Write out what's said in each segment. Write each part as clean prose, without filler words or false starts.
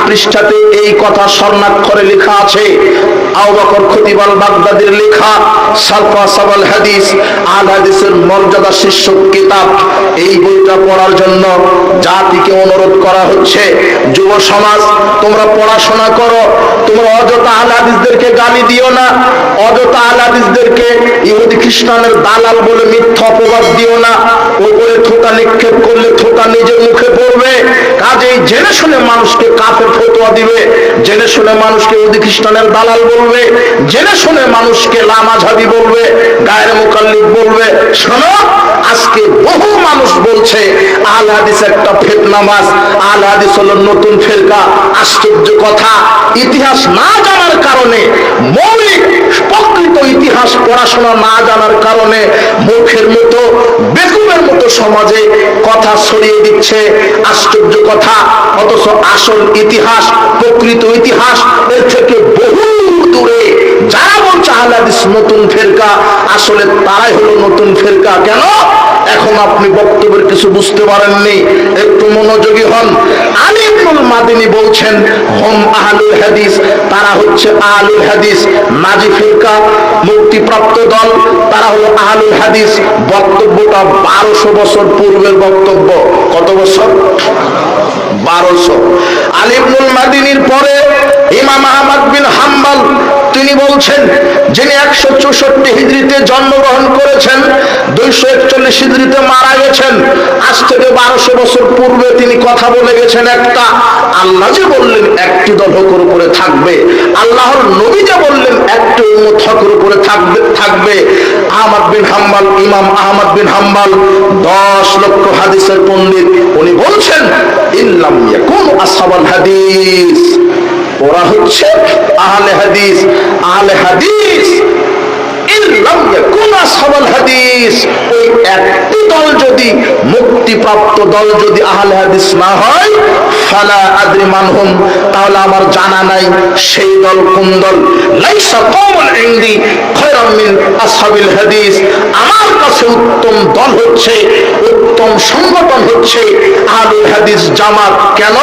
পৃষ্ঠাতে এই কথা স্বর্ণাক্ষরে লেখা আছে। আবু বকর খতিব আল বাগদাদির লেখা সালফাসাবাল হাদিস, আল হাদিসের মর্যাদা শীর্ষক কিতাব। এই বইটা পড়ার জন্য জাতিকে অনুরোধ করা হচ্ছে, যুব সমাজ তোমরা পড়াশোনা করো, তোমরা অযথা আল হাদিসদেরকে গালি দিও না, অযথা আল হাদিসদেরকে ইহুদি খ্রিস্টানের দালাল বলে মিথ্যা অপবাদ দিও না। ওপরে থোকা নিক্ষেপ করলে থোকা নিজের মুখে পড়বে। কাজেই জেনে শুনে মানুষকে কাফের ফতোয়া দিবে, জেনে শুনে মানুষকে ইহুদি খ্রিস্টানের দালাল বলবে, জেনে শুনে মানুষকে লামাঝাবি বলবে, গায়ের মুকাল্লিদ বলবে। শোনো, আজকে বহু মানুষ বলছে আল হাদিস একটা ফিতনাবাজ, আল হাদিস হলো নতুন ফিরকা। আশ্চর্য কথা, ইতিহাস না জানার কারণে, মৌলিক প্রকৃত ইতিহাস পড়াশোনা না জানার কারণে মূর্খের মতো বেকুবের মতো সমাজে কথা ছড়িয়ে দিচ্ছে। আশ্চর্য কথা, অথচ আসল ইতিহাস, প্রকৃত ইতিহাস এর থেকে বহু দূরে। যারা বলছে আহলে হাদিস নতুন ফিরকা, আসলে তারাই হলো নতুন ফিরকা। কেন? এখন আপনি বক্তব্যের কিছু বুঝতে পারেননি, একটু মনোযোগী হন। আলী ইবনুল মাদিনী বলছেন হুম আহলুল হাদিস, তারা হচ্ছে আহলুল হাদিস। নাজি ফিরকা, মুক্তিপ্রাপ্ত দল, তারা হলো আহলুল হাদিস। বক্তব্যটা 1200 বছর পূর্বের বক্তব্য। কত বছর? 1200। আলী ইবনুল মাদিনীর পরে ইমাম আহমদ বিন হাম্বল, তিনি বলছেন, যিনি 164 হিজরিতে জন্মগ্রহণ করেছেন, 241 হিজরিতে মারা গেছেন। আজ থেকে 1200 বছর পূর্বে তিনি কথা বলে গেছেন একটা। আল্লাহ যে বললেন একটি দল হকের উপরে থাকবে, আল্লাহর নবী যে বললেন একটি উম্মত হকের উপরে থাকবে। আহমদ বিন হাম্বল, ইমাম আহমদ বিন হাম্বল 10 লক্ষ হাদিসের পণ্ডিত। উনি বলছেন ইল্লাম ইয়াকুন আসহাবুল হাদিস, ওরা হচ্ছে আহলে হাদিস। আহলে হাদিস ইল্লাম ইয়াকুন আসহাবুল হাদিস, ওই একটি দল যদি, মুক্তিপ্রাপ্ত দল যদি আহলে হাদিস না হয়, ফালা আদরি মানহুম, তাহলে আমার জানা নাই সেই দল কোন দল। লাইসা কওমুন ইনদি খায়রাম মিন আসহাবিল হাদিস, আমার কাছে উত্তম দল হচ্ছে, উত্তম সংগঠন হচ্ছে আহলুল হাদিস জামাত। কেন?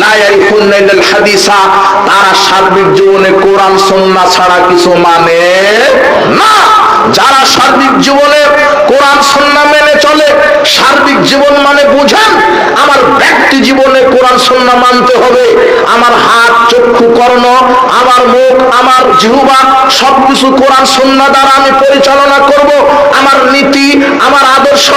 লা ইয়ারিফুনা ইল্লাল হাদিসা, তারা সার্বিক জীবনে কোরআন সুন্নাহ ছাড়া কিছু মানে না। যারা সার্বিক জীবনে কোরআন সুন্নাহ মেনে চলে, সার্বিক জীবন মানে বুঝেন, আমার ব্যক্তি জীবনে কোরআন সুন্নাহ মানতে হবে। আমার হাত, চক্ষু, কর্ণ, আমার মুখ, আমার জিহ্বা সবকিছু কোরআন সুন্নাহ দ্বারা আমি পরিচালনা করব। আমার নীতি, আমার আদর্শ,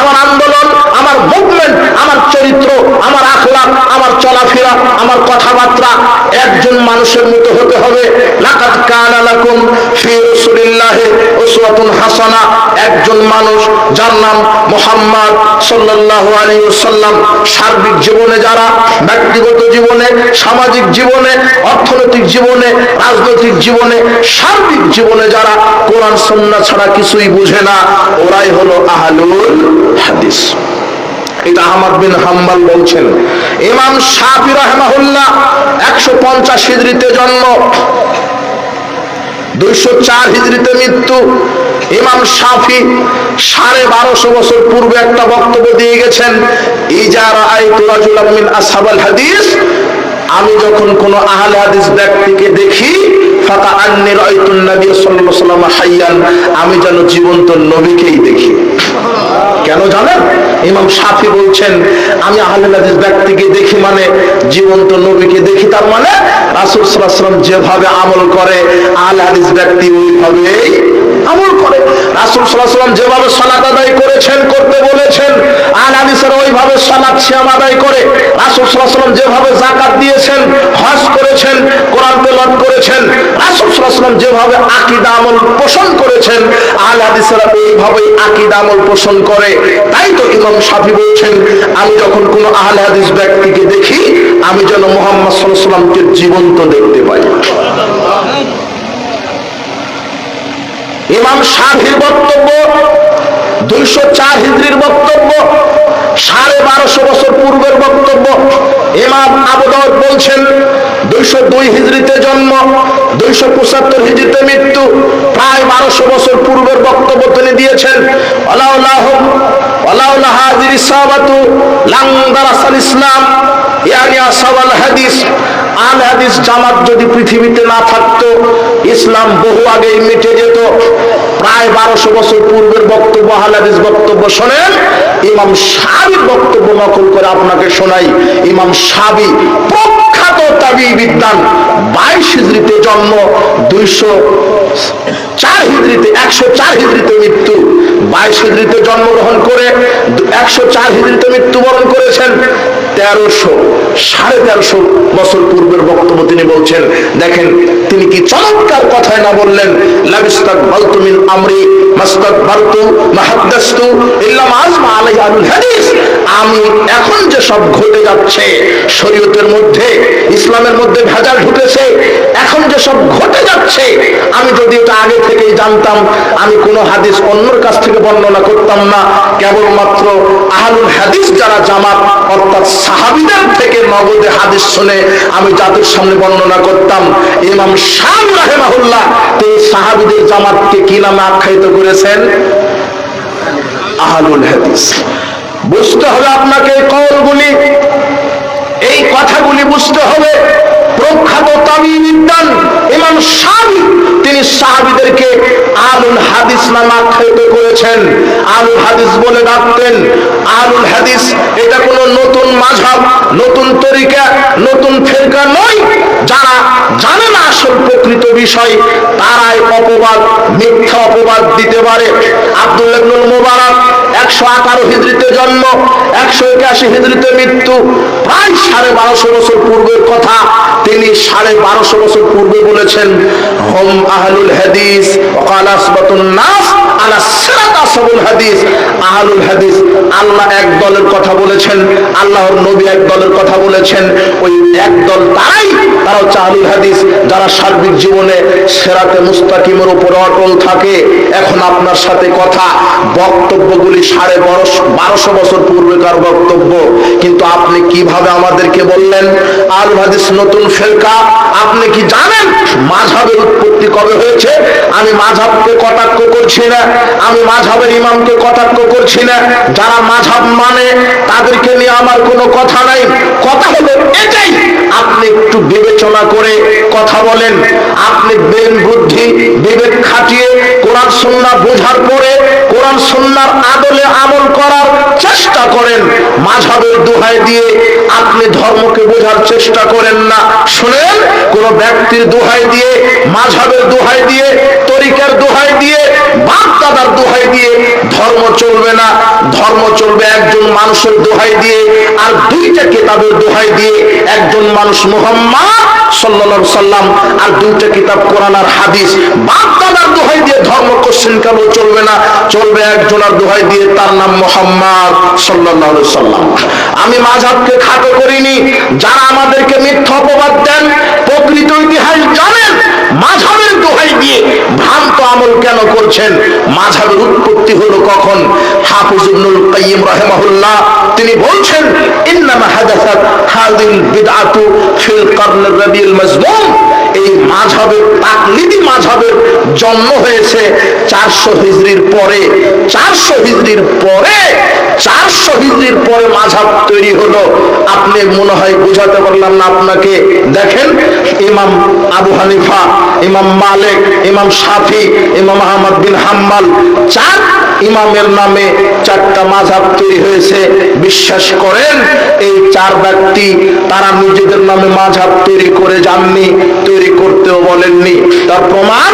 আমার আন্দোলন, আমার মুভমেন্ট, আমার চরিত্র, আমার আখলাক, আমার চলাফেরা, আমার কথাবার্তা একজন মানুষের মতো হতে হবে। লাকাদ কানা লাকুম ফি রাসূলিল্লাহি উসওয়াতুন হাসানাহ, একজন মানুষ যার নাম মুহাম্মদ সাল্লাল্লাহু আলাইহি ওয়াসাল্লাম, সার্বিক জীবনে যারা, ব্যক্তিগত জীবনে, সামাজিক জীবনে, অর্থনৈতিক জীবনে, রাজনৈতিক জীবনে, সার্বিক জীবনে যারা কোরআন সুন্নাহ ছাড়া কিছুই বুঝে না, ওরাই হলো আহলুল হাদিস। এটা আহমদ বিন হাম্বল বলছেন। ইমাম শাফি রাহিমাহুল্লাহ 150 হিজরিতে জন্ম, 204 হিজরিতে মৃত্যু। ইমাম শাফি 1250 বছর পূর্বে একটা বক্তব্য দিয়ে গেছেন, ইজা রাআইতু রাজুলাম মিন আসহাবিল হাদিস, আমি যখন কোন আহলে হাদিস ব্যক্তিকে দেখি, ফাকা আন্নী রাআইতুন নবী সাল্লাল্লাহু আলাইহি ওয়াসাল্লাম হাইয়ান, আমি যেন জীবন্ত নবীকেই দেখি। কেন জানেন? ইমাম শাফি বলছেন, আমি আহলে হাদিস ব্যক্তিকে দেখি মানে জীবন্ত নবীকে দেখি। তার মানে রাসূল সাল্লাল্লাহু আলাইহি ওয়াসাল্লাম যেভাবে আমল করে, আহলে হাদিস ব্যক্তি ওইভাবেই আমল করে। রাসূল সাল্লাল্লাহু আলাইহি ওয়াসাল্লাম যেভাবে সালাত আদায় করেছেন, করতে বলেছেন, আহলে হাদিসেরা ওইভাবে সালাত সিয়াম আদায় করে। রাসূল সাল্লাল্লাহু আলাইহি ওয়াসাল্লাম যেভাবে যাকাত দিয়েছেন, হজ করেছেন, কোরআন তেলাওয়াত করেছেন, রাসূল সাল্লাল্লাহু আলাইহি ওয়াসাল্লাম যেভাবে আকীদা আমল পোষণ করেছেন, আহলে হাদিসেরা ওইভাবেই আকীদা আমল পোষণ করে। তাই তো ইমাম শাফি বলছেন, আমি যখন কোন আহলে হাদিস ব্যক্তিকে দেখি, আমি যেন মুহাম্মদ সাল্লাল্লাহু আলাইহি ওয়াসাল্লামকে জীবন্ত দেখতে পাই। ইমাম শাফির বক্তব্য 204 হিজরির বক্তব্য, 1250 বছর পূর্বের বক্তব্য। ইমাম আবু দাউদ বলছেন 202 হিজরিতে জন্ম, 275 হিজরিতে মৃত্যু, প্রায় 1200 বছর পূর্বের বক্তব্য তিনি দিয়েছেন। ওয়ালাউলা হাযির ইসাবাতু লাং দারাসাল ইসলাম ইয়ানি আসহাবুল হাদিস। আল হাদিস জামাত যদি পৃথিবীতে না থাকতো, ইসলাম বহু আগেই মিটে যেত। প্রায় 1200 বছর পূর্বের বক্তব্য, আল হাদিস বক্তব্য শোনেন। ইমাম শাবির বক্তব্য নকল করে আপনাকে শোনাই। ইমাম শাবি প্রখ্যাত তাবিঈ বিদ্বান, 22 হিজরিতে জন্ম, 204 হিজরিতে 104 হিজরিতে মৃত্যু। 22 হিজরিতে জন্মগ্রহণ করে 104 হিজরিতে মৃত্যুবরণ করেছেন। 1350 বছর পূর্বের বক্তব্য তিনি বলছেন। দেখেন তিনি কি চমৎকার কথায় না বললেন, লাবিস্তাকবালতু মিন আমরি মাস্তাকবারতু মাহাদ্দাসতু ইল্লা মা আজমা আলাইহি আহলুল হাদিস। আমি এখন যে সব ঘটে যাচ্ছে শরীয়তের মধ্যে, ইসলামের মধ্যে ভেজাল ঢুকেছে, এখন যে সব ঘটে যাচ্ছে, আমি যদি এটা আগে থেকেই জানতাম, আমি কোনো হাদিস অন্যর কাছ থেকে বর্ণনা করতাম না। কেবলমাত্র আহলুল হাদিস যারা জামাত অর্থাৎ সাহাবীদের থেকে নগদে হাদিস শুনে আমি যাদের সামনে বর্ণনা করতাম। ইমাম শাফি রাহিমাহুল্লাহ তিনি সাহাবীদের জামাতকে কি নামে আখ্যায়িত করেছেন? আহলুল হাদিস। বুঝতে হবে আপনাকে এই কওলগুলি, এই কথাগুলি বুঝতে হবে। প্রখ্যাত তাবিঈ বিদ্বান ইমাম শাফি তিনি সাহাবীদেরকে আহলুল হাদিস নামে আখ্যায়িত করেছেন, আহলুল হাদিস বলে ডাকতেন। আহলুল হাদিস এটা কোনো নতুন মাযহাব, নতুন তরিকা, নতুন ফিরকা নয়। যারা জানে না আসল প্রকৃত বিষয়, তারাই অপবাদ, মিথ্যা অপবাদ দিতে পারে। আব্দুল্লাহ ইবনুল মুবারক 111 হিজরিতে জন্ম, 181 হিজরিতে মৃত্যু, প্রায় 1250 বছর পূর্বের কথা তিনি 1250 বছর পূর্বে বলেছেন, হুম আহলুল হাদিস ওয়া ক্বালা আসবাতুন নাস আলা সিরাত আসহাবুল হাদিস। আহলুল হাদিস আল্লাহ এক দলের কথা বলেছেন, আল্লাহর নবী এক দলের কথা বলেছেন। ওই এক দল তারাই, তারা হচ্ছে আহলুল হাদিস, যারা সার্বিক জীবনে সিরাতে মুস্তাকিমের উপর অটল থাকে। এখন আপনার সাথে কথা, বক্তব্যগুলি 1250 বছর পূর্বেকার বক্তব্য, কিন্তু আপনি কিভাবে আমাদেরকে বললেন আহলুল হাদিস নতুন ফিরকা? আপনি কি জানেন মাযহাবের উৎপত্তি কবে হয়েছে? আমি মাযহাবকে কটাক্ষ করছি না, আমি মাযহাবের ইমামকে কটাক্ষ করছি না। যারা মাযহাব মানে তাদেরকে নিয়ে আমার কোনো কথা নাই। কথা হলো এটাই, আপনি একটু বিবেচনা করে কথা বলেন। আপনি ব্রেন বুদ্ধি বিবেক খাটিয়ে কোরআন সুন্নাহ বোঝার পরে কোরআন সুন্নাহর আদলে আমল করার চেষ্টা করেন। মাযহাবের দোহাই দিয়ে আপনি ধর্মকে বোঝার চেষ্টা করেন না। শুনেন, কোন ব্যক্তির দোহাই দিয়ে, মাযহাবের দোহাই দিয়ে, তরিকার দোহাই দিয়ে, বাপ দাদার দোহাই দিয়ে ধর্ম চলবে না। ধর্ম চলবে একজন মানুষের দোহাই দিয়ে, আর দুইটা কিতাবের দোহাই দিয়ে। একজন মানুষ মুহাম্মদ সাল্লাল্লাহু আলাইহি সাল্লাম, আর দুইটা কিতাব কোরআন আর হাদিস। বাপ দাদার দোহাই দিয়ে ধর্ম কোশ্চেন কেন চলবে না? চলবে একজনের দোহাই দিয়ে, তার নাম মুহাম্মদ সাল্লাল্লাহু আলাইহি সাল্লাম। আমি মাযহাবকে খাটো করিনি। যারা আমাদেরকে মিথ্যা অপবাদ দেন, প্রকৃত ইতিহাস জানেন, মাযহাবের দোহাই দিয়ে ভ্রান্ত আমল কেন করছেন? মাযহাবের উৎপত্তি হলো কখন? হাফিজ ইবনুল কাইয়্যিম রাহিমাহুল্লাহ তিনি বলছেন, ইন্নামা হাদাসাত হাযিল বিদআতু ফিল কারনির রাবিউল মাজমুম। এই মাযহাবের, তাকলিদি মাযহাবের জন্ম হয়েছে 400 হিজরির পরে। 400 হিজরির পরে, 400 হিজরির পরে মাযহাব তৈরি হলো। আপনি মনে হয় বুঝাতে পারলাম না আপনাকে। দেখেন, ইমাম আবু হানিফা, ইমাম মালিক, ইমাম শাফি, ইমাম আহমদ বিন হাম্বল, 4 ইমামের নামে 4টা মাযহাব তৈরি হয়েছে। বিশ্বাস করেন, এই 4 ব্যক্তি তারা নিজেদের নামে মাযহাব তৈরি করে যাননি, তৈরি করতেও বলেননি। তার প্রমাণ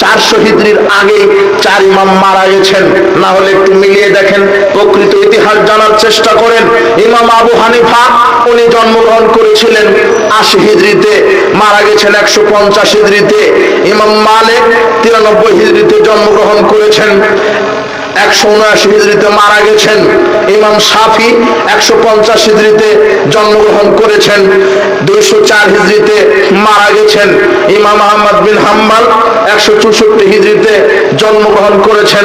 400 হিজরির আগে 4 ইমাম মারা গেছেন। না হলে একটু মিলিয়ে দেখেন, প্রকৃত ইতিহাস জানার চেষ্টা করেন। ইমাম আবু হানিফা উনি জন্মগ্রহণ করেছিলেন 80 হিজরিতে, মারা গেছেন 150 হিজরিতে। ইমাম মালিক 93 হিজরিতে জন্মগ্রহণ করেছেন, 179 হিজরিতে মারা গেছেন। ইমাম শাফি 150 হিজরিতে জন্মগ্রহণ করেছেন, 204 হিজরিতে মারা গেছেন। ইমাম আহমদ বিন হাম্বল 164 হিজরিতে জন্মগ্রহণ করেছেন,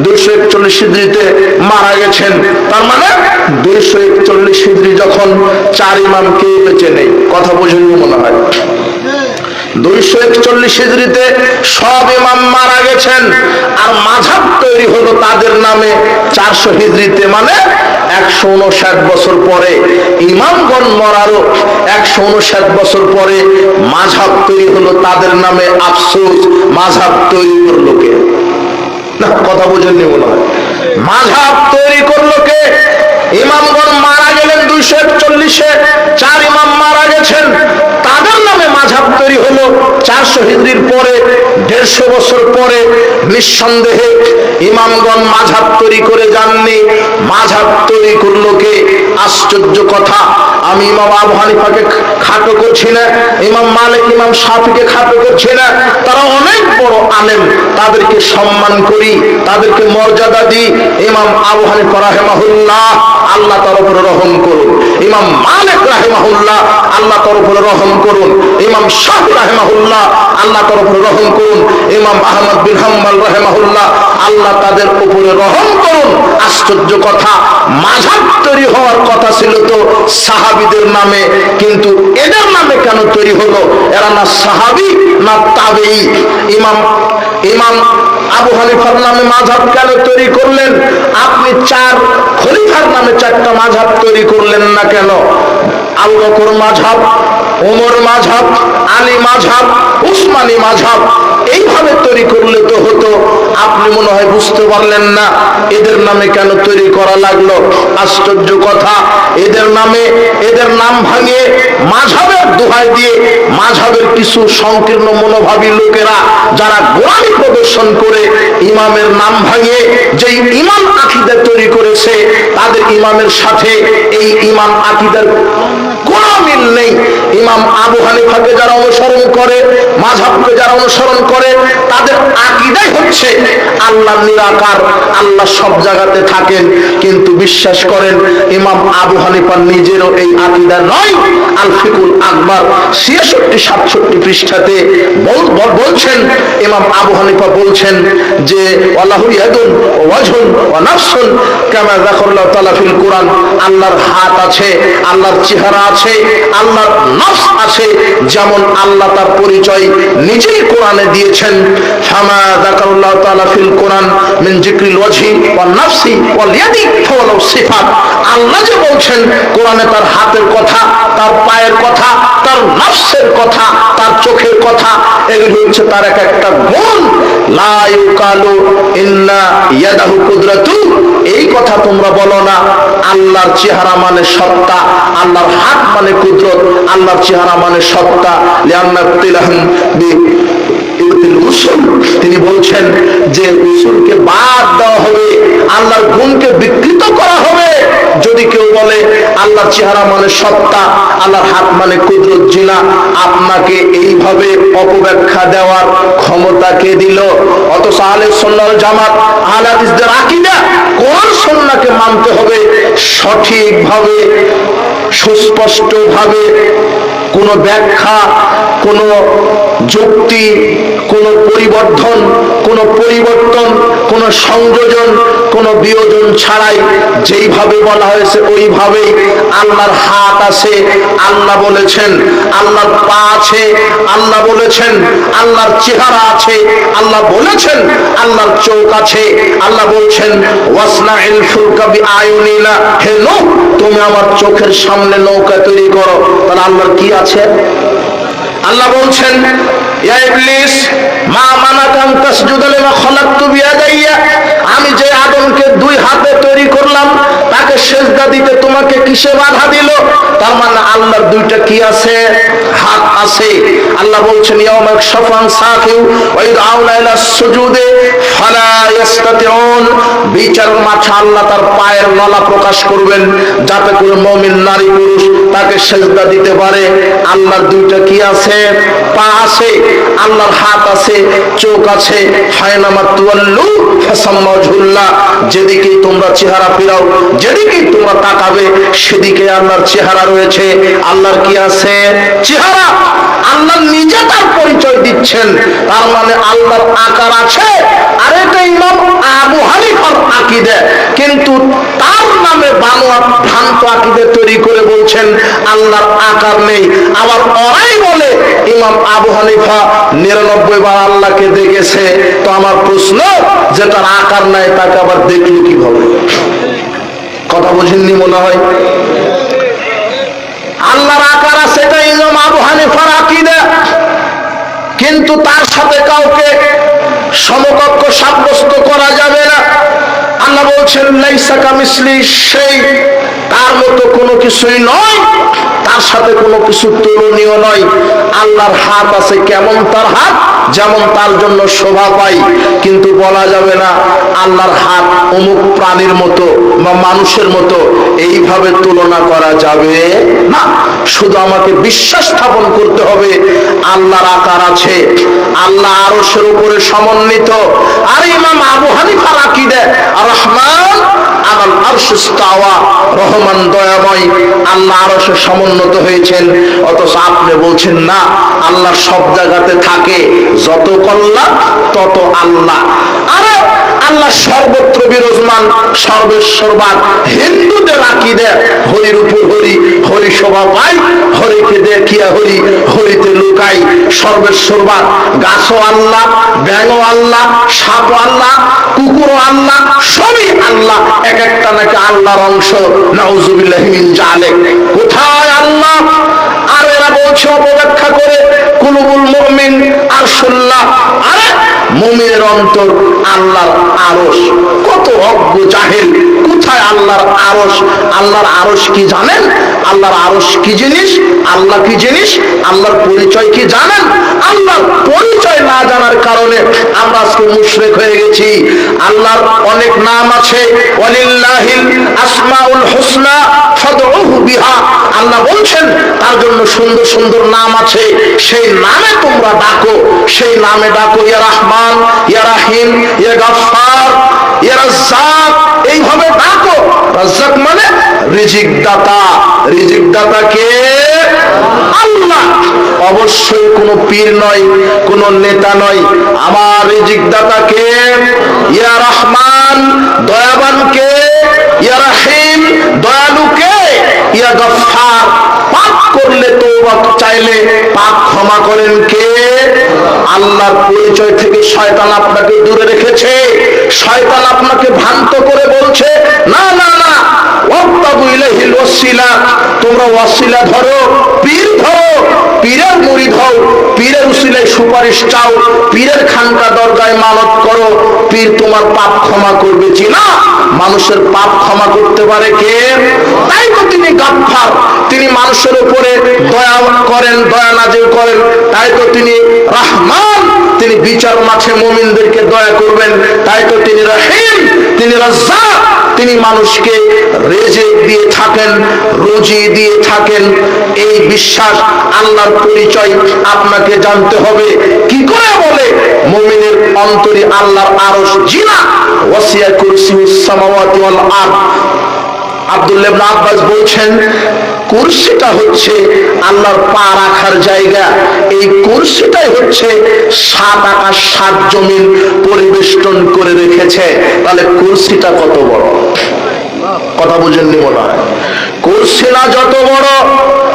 241 হিজরিতে মারা গেছেন। তার মানে 241 হিজরি যখন 4 ইমাম কেউ বেঁচে নেই। কথা বুঝেন মনে হয়? 241 হিজরিতে সব ইমাম মারা গেছেন, আর মাযহাব তৈরি হলো তাদের নামে 400 হিজরিতে, মানে 159 বছর পরে। ইমামগণ মরারও 159 বছর পরে মাযহাব তৈরি হলো তাদের নামে। আফসোস, মাযহাব তৈরি করলো কে? না, কথা বোঝেননি মনে হয়। মাযহাব তৈরি করলো কে? ইমামগণ মারা গেলেন 241-এ, 4 ইমাম মারা গেছেন, তাদের নামে মাযহাব তৈরি হলো 400 হিজরির পরে, 150 বছর পরে। নিঃসন্দেহে ইমামগণ মাযহাব তৈরি করে যাননি, মাযহাব তৈরি করলো কে? আশ্চর্য কথা। আমি ইমাম আবু হানিফাকে খাটো করছি না, ইমাম মালিক, ইমাম শাফিকে খাটো করছি না। তারা অনেক বড় আলেম, তাদেরকে সম্মান করি, তাদেরকে মর্যাদা দিই। ইমাম আবু হানিফা রাহিমাহুল্লাহ, আল্লাহ তার উপরে রহম করুন। ইমাম মালিক রাহিমাহুল্লাহ, আল্লাহ তার উপরে রহম করুন। ইমাম শাফি রাহিমাহুল্লাহ, আল্লাহ তার উপরে রহম করুন। ইমাম আহমদ বিন হাম্বল রাহিমাহুল্লাহ, আল্লাহ তাদের উপরে রহম করুন। আশ্চর্য কথা, মাযহাব তৈরি হওয়ার কথা ছিল তো সাহাবীদের নামে, কিন্তু এদের নামে কেন তৈরি হলো? এরা না সাহাবী না তাবেঈ। ইমাম আবু হানিফার নামে মাযহাব কেন তৈরি করলেন? আপনি 4 খলিফার নামে 4টা মাযহাব তৈরি করলেন না কেন? আবু বকর মাযহাব, ওমর মাযহাব, আলী মাযহাব, উসমানী মাযহাব, এইভাবে তৈরি করলে তো হতো। আপনি মনে হয় বুঝতে পারলেন না এদের নামে কেন তৈরি করা লাগলো। আশ্চর্য কথা, এদের নাম ভাঙিয়ে মাযহাবের দোহাই দিয়ে মাযহাবের কিছু সংকীর্ণ মনোভাবী লোকেরা যারা গোলামি প্রদর্শন করে ইমামের নাম ভাঙিয়ে যেই ইমাম আকীদা তৈরি করেছে, তাদের ইমামের সাথে এই ইমাম আকীদার কোনো মিল নেই। ইমাম আবু হানিফাকে যারা অনুসরণ করে, মাযহাবকে যারা অনুসরণ করে, তাদের আকীদাই হচ্ছে আল্লাহ নিরাকার, আল্লাহ সব জায়গাতে থাকেন। কিন্তু বিশ্বাস করেন, ইমাম আবু হানিফা নিজেরও এই আকীদা নয়। আল ফিকুল আকবার 66-67 পৃষ্ঠাতে বলছেন, ইমাম আবু হানিফা বলছেন যে ওয়ালাহু ইয়াদুন ওয়া ওয়াজহুন ওয়া নাফসুন কামা যাকারাল্লাহু তাআলা ফিল কুরআন। আল্লাহর হাত আছে, আল্লাহর চেহারা আছে, আল্লাহর নফস আছে, যেমন আল্লাহ তার পরিচয় নিজেই কোরআনে দিয়েছেন। ফামা যাকারাল্লাহু তাআলা ফিল কুরআন মিন যিকরিল ওয়াজহি ওয়ান নাফসি ওয়াল ইয়াদি ফাওয়ালাউ সিফাত। আল্লাহ যে বলছেন কোরআনে তার হাতের কথা, তার পায়ের কথা, তার নফসের কথা, তার চোখের কথা, এগুলো হচ্ছে তার এক একটা গুণ। লা ইউকালু ইন্না ইয়াদাহু কুদরাতু, এই কথা তোমরা বলো না। আল্লাহর চেহারা মানে সত্তা, আল্লাহর হাত মানে কুদরত, আল্লাহর চেহারা মানে সত্তা। লিআন্না তিলাহুম বি তিনি বলছেন যে উসুলকে বাদ দেওয়া হবে, আল্লাহর গুণকে বিকৃত করা হবে যদি কেউ বলে আল্লাহর চেহারা মানে সত্তা, আল্লাহর হাত মানে কুদরত। জিনা আপনাকে এইভাবে অপব্যাখ্যা দেওয়ার ক্ষমতা কে দিল? অথচ আহলে সুন্নাহ ওয়াল জামাত, আহলে হাদিসদের আকীদা কোরআন সুন্নাহকে মানতে হবে সঠিকভাবে, সুস্পষ্টভাবে। কোনো ব্যাখ্যা, কোনো যুক্তি, কোনো পরিবর্তন, কোনো সংযোজন, কোনো বিয়োজন ছাড়াই যেইভাবে বলা হয়েছে ওইভাবেই। আল্লাহর হাত আছে, আল্লাহ বলেছেন। আল্লাহর পা আছে, আল্লাহ বলেছেন। আল্লাহর চেহারা আছে, আল্লাহ বলেছেন। আল্লাহর চোখ আছে, আল্লাহ বলছেন ওয়াসনাইল ফুলকা বিআয়ুনিনা, হে নূহ তুমি আমার চোখের সামনে নৌকা তৈরি করো। তাহলে আল্লাহর কি আছে? আল্লাহ বলছেন ইয়া ইবলিস মা মানাকা আন তাসজুদা লিমা খালাকতু বিয়াদাইয়া, আমি যে আদমকে 2 হাতে তৈরি করলাম তাকে সিজদা দিতে তোমাকে কিসে বাধা দিল? তার মানে আল্লাহর 2টা কি আছে? হাত আছে। আল্লাহ বলছেন ইয়াউমা শাফান সাকিউ ওয়া ইদআউনা ইলা সুজুদে ফালা ইস্তাতিউন, বিচার মাঠে আল্লাহ তার পায়ের নলা প্রকাশ করবেন যাতে করে মুমিন নারী পুরুষ তাকে সিজদা দিতে পারে। আল্লাহর 2টা কি আছে? পা আছে। আল্লাহর হাত আছে, চোখ আছে, ফায়নামা তুওয়াল্লু ফাসাম্মা ওয়াজহুল্লাহ, যেদিকেই তোমরা চেহারা ফেরাও, যেদিকেই তোমরা তাকাবে সেদিকে আল্লাহর চেহারা রয়েছে। আল্লাহর কি আছে? চেহারা। আল্লাহ নিজে তার পরিচয় দিচ্ছেন, তার মানে আল্লাহর আকার আছে। আর এটা ইমাম আবু হানিফার আকীদা, কিন্তু তার নামে বানোয়া ভ্রান্ত আকীদা তৈরি করে বলছেন আল্লাহর আকার নেই। আবার ওরাই বলে ইমাম আবু হানিফা 99 বার আল্লাহকে দেখেছে। তো আমার প্রশ্ন, যে তার আকার নাই তাকে আবার দেখলো কিভাবে? কথা বুঝেননি মনে হয়। আল্লাহর আকার আছে, এটা ইমাম আবু হানিফার আকীদা, কিন্তু তার সাথে কাউকে সমকক্ষ সাব্যস্ত করা যাবে না। আল্লাহ বলছেন লাইসা কামিসলিহি শাই, তার মতো কোনো কিছুই নয়, তার সাথে কোনো কিছু তুলনীয় নয়। আল্লাহর হাত আছে, কেমন তার হাত? যেমন তার জন্য শোভা পাই, কিন্তু বলা যাবে না আল্লাহর হাত অমুক প্রাণীর মতো বা মানুষের মতো, এইভাবে তুলনা করা যাবে না। শুধু আমাকে বিশ্বাস স্থাপন করতে হবে আল্লাহর আকার আছে, আল্লাহ আরশের উপরে সমন্বিত। আর ইমাম আবু হানিফার আকীদা আর-রহমান আলাল আরশি ইস্তাওয়া, রহমান দয়াময়, আল্লাহ আরশে সমুন্নত হয়েছেন। অথচ আপনি বলছেন না, আল্লাহ সব জায়গাতে থাকে, যত কল্যাণ তত আল্লাহ। আরে আল্লাহ সর্বত্র বিরাজমান, সর্বেশ্বরবাদ। হিন্দুদের আকীদা হরির উপর হরি, হরি শোভা পাই, হরিকে দেখিয়া হরি, হরিতে লুকাই। সর্বেশ্বরবাদ, গাছও আল্লাহ, ব্যাঙও আল্লাহ, সাপও আল্লাহ, কুকুরও আল্লাহ, সবই আল্লাহ। এক একটা নাকি আল্লাহর অংশ। নাউযুবিল্লাহি মিন যালিক। কোথায় আল্লাহ? আর এরা বলছে অপব্যাখ্যা করে কুলুবুল মুমিন আরশুল্লাহ। আরে মুমিনের অন্তর আল্লাহর আরশ। কত অজ্ঞ জাহেল! কোথায় আল্লাহর আরশ? আল্লাহর আরশ কি জানেন? আল্লাহর আরশ কি জিনিস? আল্লাহ কি জিনিস? আল্লাহর পরিচয় কি জানেন? আল্লাহর পরিচয় না জানার কারণে আমরা আজকে মুশরিক হয়ে গেছি। আল্লাহর অনেক নাম আছে, ওয়ালিল্লাহিল আসমাউল হুসনা ফাদউহু বিহা। আল্লাহ বলছেন তার জন্য সুন্দর সুন্দর নাম আছে, সেই নামে তোমরা ডাকো, সেই নামে ডাকো। ইয়া রহমান, ইয়া রাহিম, ইয়া গফফার, ইয়া রাজ্জাক, এইভাবে ডাকো। রাজ্জাক মানে রিজিক দাতা। রিজিক দাতা কে? আল্লাহ। অবশ্যই কোনো পীর নয়, কোনো নেতা নয়। আমার রিজিক দাতা কে? ইয়া রহমান, দয়াবান কে? ইয়া রাহিম, দয়ালু কে? ইয়া গফফার, পাপ করলে তওবা চাইলে পাপ ক্ষমা করেন কে? আল্লাহর পরিচয় থেকে শয়তান আপনাকে দূরে রেখেছে। শয়তান আপনাকে ভ্রান্ত করে বলছে না না না, ওয়াবতাগু ইলাইহিল ওয়াসিলা, তোমরা ওয়াসিলা ধরো, পীর ধরো, পীরের মুরিদ হও, পীরের উসিলায় সুপারিশ চাও, পীরের খানকা দরগায় মানত করো, পীর তোমার পাপ ক্ষমা করবে। জি না, মানুষের পাপ ক্ষমা করতে পারে কে? তাই তো তিনি গফফার, তিনি মানুষের উপরে দয়া করেন, দয়া নাজিল করেন। তাই তো তিনি রহমান, তিনি বিচার মাঠে মুমিনদেরকে দয়া করবেন। তাই তো তিনি রহিম, তিনি রাজ্জাক, তিনি মানুষকে রিজিক দিয়ে থাকেন, রুজি দিয়ে থাকেন। এই বিশ্বাস, আল্লাহর পরিচয় আপনাকে জানতে হবে। কি করে বলে মুমিনের অন্তরে আল্লাহর আরশ? জিনা ওয়াসিয়া কুরসিউস সামাওয়াতি ওয়াল আরদ। আব্দুল্লাহ ইবনে আব্বাস বলছেন কুরসিটা হচ্ছে আল্লাহর পা রাখার জায়গা। এই কুরসিটাই হচ্ছে 7 আকাশ 7 জমিন পরিবেষ্টন করে রেখেছে। তাহলে কুরসিটা কত বড়! কথা বুঝেননি মনে হয়। কুরসি না যত বড়,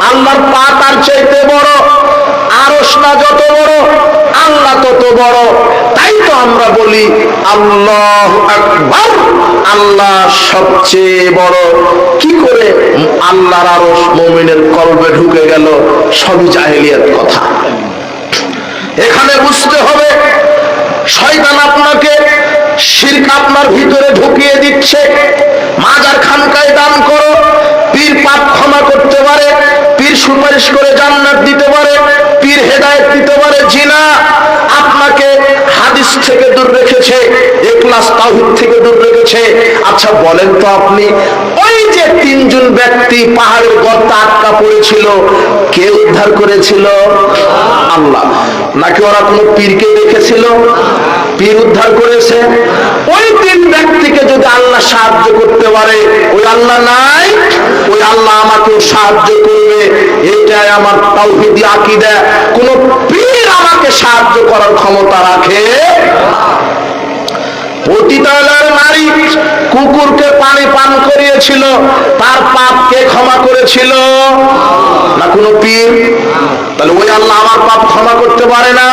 আল্লাহর পা তার চাইতে বড়। আরশ না যত বড়, আল্লাহ তত বড়। তাই তো আমরা বলি আল্লাহু আকবার, আল্লাহ সবচেয়ে বড়। কি করে আল্লাহর আরশ মুমিনের কলবে ঢুকে গেল? সবই জাহেলিয়াত কথা। এখানে বুঝতে হবে শয়তান আপনাকে শিরক আপনার ভিতরে ঢুকিয়ে দিচ্ছে। মাজার খানকায় দান করো, পীর পাপ ক্ষমা করতে পারে, পীর সুপারিশ করে জান্নাত দিতে পারে, পীর হেদায়েত দিতে পারে। জিনা আপনাকে হাদিস থেকে দূর রেখেছে, ইখলাস তাওহীদ থেকে দূর রেখেছে। আচ্ছা বলেন তো আপনি, ওই যে 3 তিনজন ব্যক্তি পাহাড়ের গর্তে আটকা পড়েছিল, কে উদ্ধার করেছিল? আল্লাহ। নাকি ওরা কোনো পীরকে দেখেছিল? পীর উদ্ধার করেছে? ওই তিন ব্যক্তিকে যদি আল্লাহ সাহায্য করতে পারে, ওই আল্লাহ নাই, ওই আল্লাহ আমাকেও সাহায্য করবে। এটাই আমার তাওহীদি আকীদা। কোন পীর আমাকে সাহায্য করার ক্ষমতা রাখে? পতিতালয়ের নারী কুকুরকে পানি পান করিয়েছিল, তার পাপ কে ক্ষমা করেছিল? না কোনো পীর? তাহলে ওই আল্লাহ আমার পাপ ক্ষমা করতে পারে না?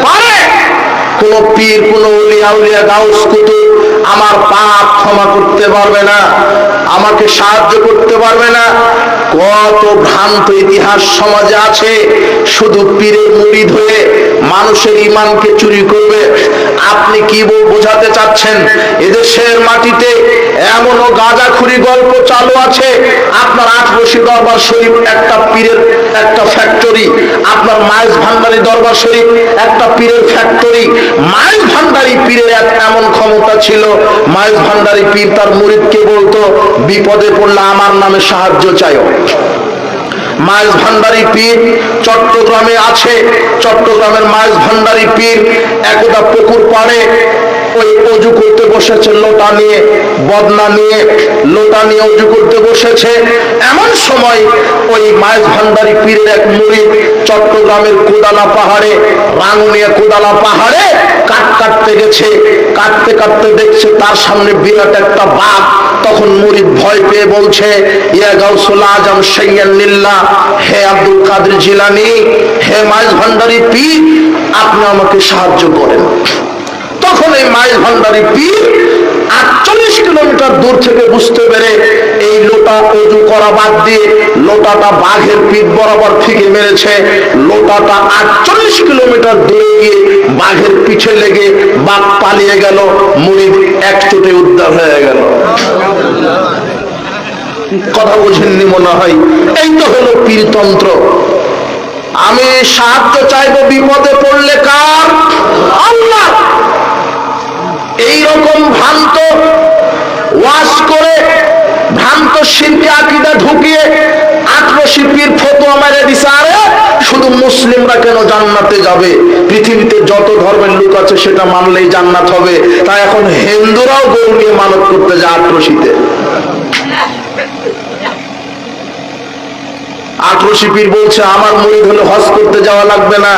পারে। কোন পীর, কোন ওলিয়া, আউলিয়া, গাউস, কুতুব আমার পাপ ক্ষমা করতে পারবে না, আমাকে সাহায্য করতে পারবে না। কত ভ্রান্ত ইতিহাস সমাজে আছে, শুধু পীরের মুরিদ হয়ে মানুষের ঈমানকে চুরি করবে। আপনি কি বোঝাতে চাচ্ছেন? এদেশের মাটিতে এমনও গাঁজাখুরি গল্প চালু আছে। আপনার আটরশি দরবার শরীফ একটা পীরের একটা ফ্যাক্টরি, আপনার মাইজ ভান্ডারী দরবার শরীফ একটা পীরের ফ্যাক্টরি। মাইজ ভান্ডারী পীরের এমন ক্ষমতা ছিল, মাইজ ভান্ডারী পীর তার মুরিদকে বলতো, বিপদে পড়লে আমার নামে সাহায্য চাইও। মাইজ ভান্ডারী পীর চট্টগ্রামে আছে। চট্টগ্রামের মাইজ ভান্ডারী পীর একদা পুকুর পাড়ে ওই অজু করতে বসেছে, লোটা নিয়ে, বদনা নিয়ে, লোটা নিয়ে অজু করতে বসেছে। এমন সময় ওই মাইজ ভান্ডারী পীরের এক মুরিদ চট্টগ্রামের কোদালা পাহাড়ে, রাঙ্গুনিয়া কোদালা পাহাড়ে কাঠ কাটতে গেছে। কাটতে কাটতে দেখছে তার সামনে বিরাট একটা বাঘ। তখন মুরিদ ভয় পেয়ে বলছে, ইয়া গাউসুল আজম শাইয়ান লিল্লাহ, হে আব্দুল কাদের জিলানী, হে মাইজ ভান্ডারী পীর, আপনি আমাকে সাহায্য করেন। তখন এই মাইজ ভান্ডারী পীর 48 কিলোমিটার দূর থেকে বুঝতে পেরে এই লোটা অজু করা বাদ দিয়ে লোটাটা বাঘের পিঠ বরাবর ফিকে মেরেছে। লোটাটা 48 কিলোমিটার দূরে গিয়ে বাঘের পিছে লেগে বাঘ পালিয়ে গেল, মুরিদ এক চোটে উদ্ধার হয়ে গেল। কথা বুঝেননি মনে হয়? এই তো হলো পীরতন্ত্র। আমি সাহায্য চাইবো বিপদে পড়লে কার? আল্লাহ। এইরকম ভ্রান্ত ওয়াজ করে, ভ্রান্ত শিরকে আকীদা ঢুকিয়ে আটরশি পীর ফতোয়া মেরে দিছে, আরে শুধু মুসলিমরা কেন জান্নাতে যাবে, পৃথিবীতে যত ধর্মের লোক আছে সেটা মানলেই জান্নাত হবে। তাই এখন হিন্দুরাও গরু নিয়ে মানত করতে যায় আটরশিতে। আটরশি পীর বলছে, আমার মুরিদ হলে হজ করতে যাওয়া লাগবে না,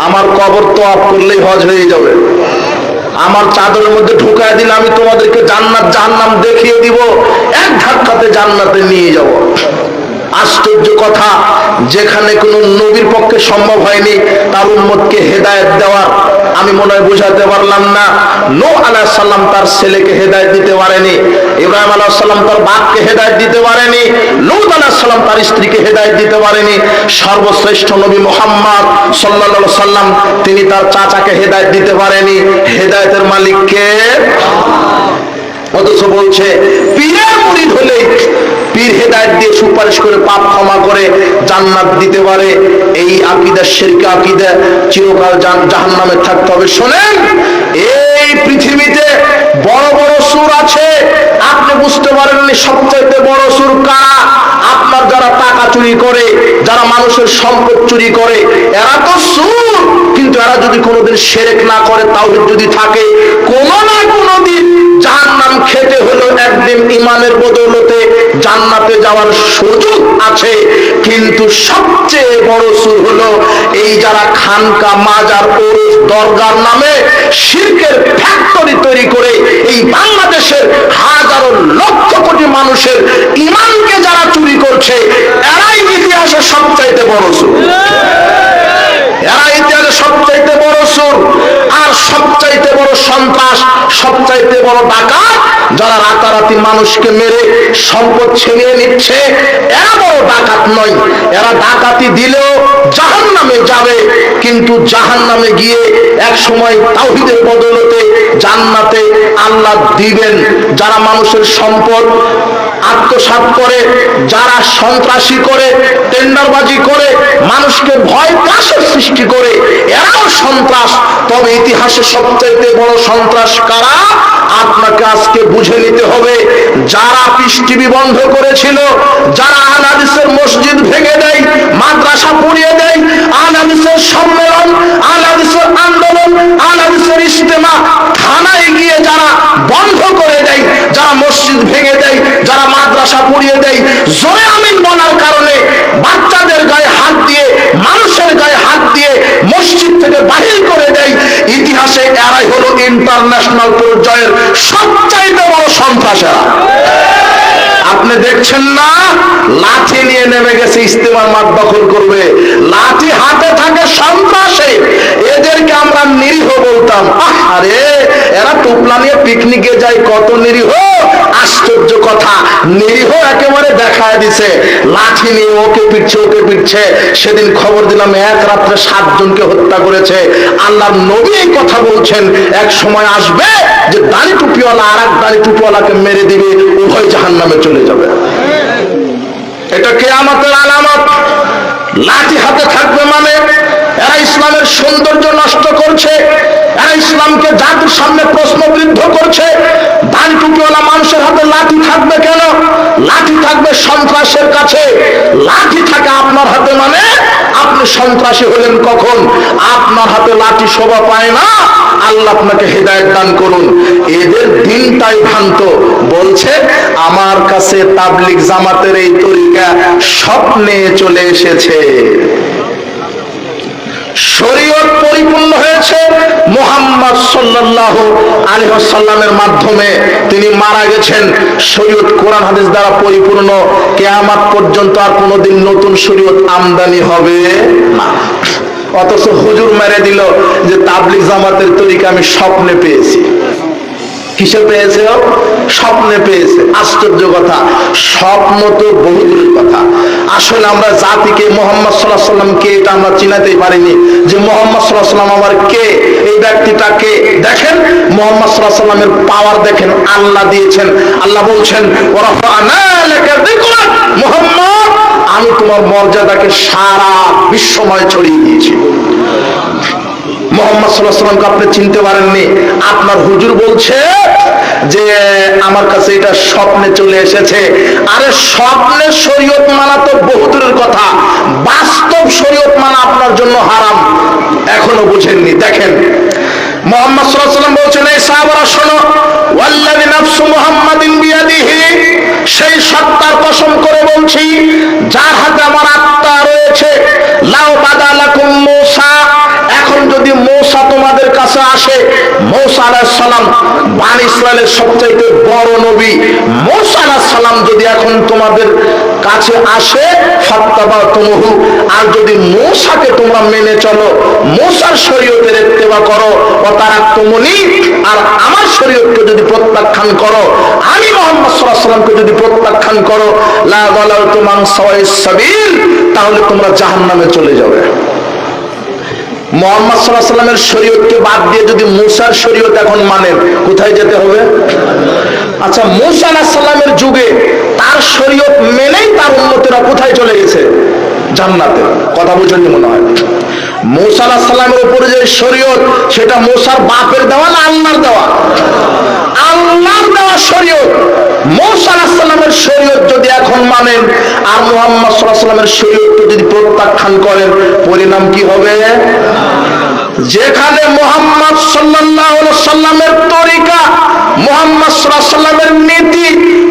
আমার কবর তওয়াফ করলেই হজ হয়ে যাবে। আমার চাদরের মধ্যে ঢুকায় দিলে আমি তোমাদেরকে জান্নাত জাহান্নাম দেখিয়ে দিব, এক ধাক্কাতে জান্নাতে নিয়ে যাব। আশ্চর্য কথা, যেখানে কোনো নবীর পক্ষে সম্ভব হয়নি তার উম্মতকে হেদায়েত দেওয়ার, আমি মনে হয় বুঝাতে পারলাম না। নূহ আলাইহিস সালাম তার ছেলেকে হেদায়েত দিতে পারেনি, ইব্রাহিম আলাইহিস সালাম তার বাপকে হেদায়েত দিতে পারেনি, লূত আলাইহিস সালাম তার স্ত্রীকে হেদায়েত দিতে পারেনি। সর্বশ্রেষ্ঠ নবী মুহাম্মদ সাল্লাল্লাহু আলাইহি সাল্লাম তিনি তার চাচাকে হেদায়েত দিতে পারেনি। হেদায়েতের মালিক কে? অথচ বলছে পীরের মুরিদ হলে পীর হেদায়েত দিয়ে সুপারিশ করে পাপ ক্ষমা করে জান্নাত দিতে পারে। এই আকীদা শিরক আকীদা, চিরকাল জাহান্নামে থাকতে হবে। শোনেন, এই পৃথিবীতে বড় বড় সুর আছে, আপনি বুঝতে পারেননি সবচেয়ে বড় সুর কারা? আপনার যারা টাকা চুরি করে, যারা মানুষের সম্পদ চুরি করে, এরা তো সুর। কিন্তু এরা যদি কোনোদিন শিরক না করে, তাওহীদ যদি থাকে, কোনো না কোনোদিন জাহান্নাম খেতে হলো, একদিন ঈমানের বদৌলতে জান্নাতে যাওয়ার সুযোগ আছে। কিন্তু সবচেয়ে বড় সুর হলো এই যারা খানকা, মাজার, ওরস, দরগার নামে শিরকের ফ্যাক্টরি তৈরি করে এই বাংলাদেশের হাজারো লক্ষ কোটি মানুষের ঈমানকে যারা চুরি করছে, এরাই ইতিহাসে সবচাইতে বড় সুর। এরা ইতিহাসে সবচাইতে বড় সুর। আর সবচাইতে বড় সন্ত্রাস, সবচাইতে বড় ডাকাত যারা রাতারাতি মানুষকে মেরে সম্পদ ছিনিয়ে নিচ্ছে, এরা বড় ডাকাত নয়। এরা ডাকাতি দিলেও জাহান্নামে যাবে, কিন্তু জাহান্নামে গিয়ে এক সময় তাওহীদের বদৌলতে জান্নাতে আল্লাহ দিবেন। যারা মানুষের সম্পদ আত্মসাৎ করে, যারা সন্ত্রাসী করে, টেন্ডারবাজি করে, মানুষকে ভয় ত্রাসের সৃষ্টি করে এরাও সন্ত্রাস। তবে ইতিহাসে সবচাইতে বড় সন্ত্রাস কারা? আপনাকে আজকে বুঝে নিতে হবে। যারা পিস টিভি বন্ধ করেছিল, যারা আহলে হাদিসের মসজিদ ভেঙে দেয়, মাদ্রাসা পুড়িয়ে দেয়, আহলে হাদিসের সম্মেলন, আহলে হাদিসের আন্দোলন, আহলে হাদিসের ইজতেমা থানায় গিয়ে যারা বন্ধ করে দেয়, যারা মসজিদ ভেঙে দেয়, যারা মাদ্রাসা পুড়িয়ে দেয়, জোরে আমিন বলার কারণে বাচ্চাদের গায়ে হাত দিয়ে, মানুষের গায়ে হাত দিয়ে মসজিদ থেকে বাহির করে দেয়, ইতিহাসে এরাই হলো ইন্টারন্যাশনাল পর্যায়ের সবচাইতে বড় সন্ত্রাসীরা। আপনি দেখছেন না, লাঠি নিয়ে নেমে গেছে, ইজতেমার মাঠ দখল করবে, লাঠি হাতে থাকে সন্ত্রাসে। এদেরকে আমরা নিরীহ বলতাম। আরে এরা টুপলা নিয়ে পিকনিকে যায়, কত নিরীহ! আশ্চর্য কথা, নিরীহ একেবারে দেখায় দিছে, লাঠি নিয়ে ওকে পিটছে, ওকে পিটছে। সেদিন খবর দিলাম এক রাত্রে 7 জনকে হত্যা করেছে। আল্লাহর নবী এই কথা বলছেন, এক সময় আসবে যে দাড়ি টুপিওয়ালা আর এক দাড়ি টুপিওয়ালাকে মেরে দিবে, উভয় জাহান্নামে চলে যাবে। এটা কিয়ামতের আলামত। লাঠি হাতে থাকবে মানে এরা ইসলামের সৌন্দর্য নষ্ট করছে, এরা ইসলামকে জাতির সামনে প্রশ্নবিদ্ধ করছে। দাড়ি টুপিওয়ালা মানুষের হাতে লাঠি থাকবে কেন? লাঠি থাকবে সন্ত্রাসের কাছে। লাঠি থাকে আপনার হাতে মানে আপনি সন্ত্রাসী হলেন কখন? আপনার হাতে লাঠি শোভা পায় না। আল্লাহ আপনাকে হেদায়েত দান করুন। এদের দিনটাই ভ্রান্ত। বলছে আমার কাছে তাবলিগ জামাতের এই তরিকা স্বপ্নে চলে এসেছে। শরীয়ত পরিপূর্ণ হয়েছে মুহাম্মদ সাল্লাল্লাহু আলাইহি ওয়াসাল্লামের মাধ্যমে। তিনি মারা গেছেন, শরীয়ত কোরআন হাদিস দ্বারা পরিপূর্ণ। কিয়ামত পর্যন্ত আর কোনোদিন নতুন শরীয়ত আমদানি হবে না। অথচ হুজুর মেরে দিল যে তাবলিগ জামাতের তরিকা আমি স্বপ্নে পেয়েছি। কিসে পেয়েছে? স্বপ্নে পেয়েছে। আশ্চর্য কথা, স্বপ্ন তো বহু দূরের কথা। আসলে আমরা জাতিকে মুহাম্মদ সাল্লাল্লাহু আলাইহি ওয়াসাল্লাম কে এটা আমরা চিনাতেই পারিনি, যে মুহাম্মদ সাল্লাল্লাহু আলাইহি ওয়াসাল্লাম আমার কে, এই ব্যক্তিটা কে। দেখেন মুহাম্মদ সাল্লাল্লাহু আলাইহি ওয়াসাল্লামের পাওয়ার দেখেন, আল্লাহ দিয়েছেন। আল্লাহ বলছেন ওয়ারাফা'না লাকা যিকরাক, মুহাম্মদ আমি তোমার মর্যাদাকে সারা বিশ্বময় ছড়িয়ে দিয়েছি। মুহাম্মদ সাল্লাল্লাহু আলাইহি ওয়াসাল্লামকে আপনি চিনতে পারেননি, আপনার হুজুর বলছে যে আমার কাছে এটা স্বপ্নে চলে এসেছে। আরে স্বপ্নের শরীয়ত মানা তো বহু দূরের কথা, বাস্তব শরীয়ত মানা আপনার জন্য হারাম। এখনো বুঝেননি? দেখেন মুহাম্মদ সাল্লাল্লাহু আলাইহি ওয়াসাল্লাম বলছেন, এই সাহাবারা শোনো, ওয়াল্লাযী নাফসু মুহাম্মাদিন বিয়াদিহি, সেই সত্তার কসম করে বলছি যার হাতে আমার আত্মা রয়েছে, লাউ বাদালাকুম মূসা, এখন যদি মূসা তোমাদের কাছে আসে, মূসা আলাইহিস সালাম বনি ইসরাইলের সবচেয়ে বড় নবী, মূসা আলাইহিস সালাম যদি এখন তোমাদের কাছে আসে, ফাত্তাবাতুহু, আর যদি মূসাকে তোমরা মেনে চলো, মূসার শরীয়তের ইত্তেবা করো, ওয়া তারাকতুমুনি, আর আমার শরীয়তকে যদি প্রত্যাখ্যান করো, আমি মুহাম্মদ সাল্লাল্লাহু আলাইহি ওয়াসাল্লামকে যদি প্রত্যাখ্যান করো, লা যালালতুম আন সাওয়াইস সাবিল, তাহলে তোমরা জাহান্নামে চলে যাবে। মুহাম্মদ সাল্লাল্লাহু আলাইহি ওয়াসাল্লামের শরীয়তকে বাদ দিয়ে যদি মূসার শরীয়ত এখন মানেন, কোথায় যেতে হবে? আচ্ছা, মূসা আলাইহিস সালামের যুগে তার শরীয়ত মেনেই তার উম্মতেরা কোথায় চলে গেছে? জান্নাতে। কথা বুঝেননি মনে হয়। মূসা আলাইহিস সালামের উপরে যে শরীয়ত, সেটা মূসার বাপের দেওয়া না আল্লাহর দেওয়া? আল্লাহর দেওয়া শরীয়ত। মূসা আলাইহিস সালামের শরীয়ত যদি এখন মানেন আর মুহাম্মদ সাল্লাল্লাহু আলাইহি ওয়াসাল্লামের শরীয়তকে যদি প্রত্যাখ্যান করেন, পরিণাম কি হবে? যেখানে মুহাম্মদ সাল্লাল্লাহু আলাইহি ওয়াসাল্লামের তরিকা, মুহাম্মদ সাল্লাল্লাহু আলাইহি ওয়াসাল্লামের নীতি,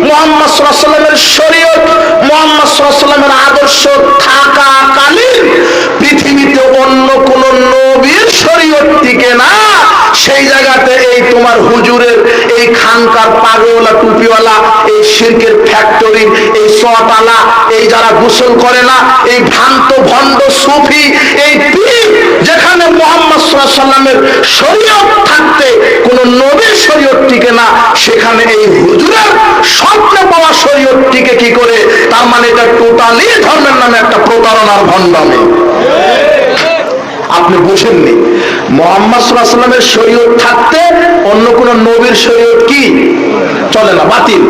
মুহাম্মদ সাল্লাল্লাহু আলাইহি ওয়াসাল্লামের শরীয়ত, মুহাম্মদ সাল্লাল্লাহু আলাইহি ওয়াসাল্লামের আদর্শ থাকাকালীন পৃথিবীতে অন্য কোন নবীর শরীয়ত টিকে না, সেই জায়গাতে এই তোমার হুজুরের, এই খানকার পাগলা টুপিওয়ালা, এই শিরকের ফ্যাক্টরি, এই সওয়াতালা, এই যারা গোসল করে না, এই ভ্রান্ত ভণ্ড সুফি, এই পীর, যেখানে মুহাম্মদ সাল্লাল্লাহু আলাইহি ওয়াসাল্লামের শরীয়ত থাকতে কোন নবীর শরীয়ত টিকে না, সেখানে এই হুজুরের স্বপ্নে পাওয়া শরীয়ত টিকে কি করে? তার মানে এটা টোটালি ধর্মের নামে একটা প্রতারণার ভণ্ডামি। আপনি বুঝেননি? মুহাম্মদ সাল্লাল্লাহু আলাইহি ওয়াসাল্লামের শরীয়ত থাকতে অন্য কোন নবীর শরীয়ত কি চলে না, বাতিল।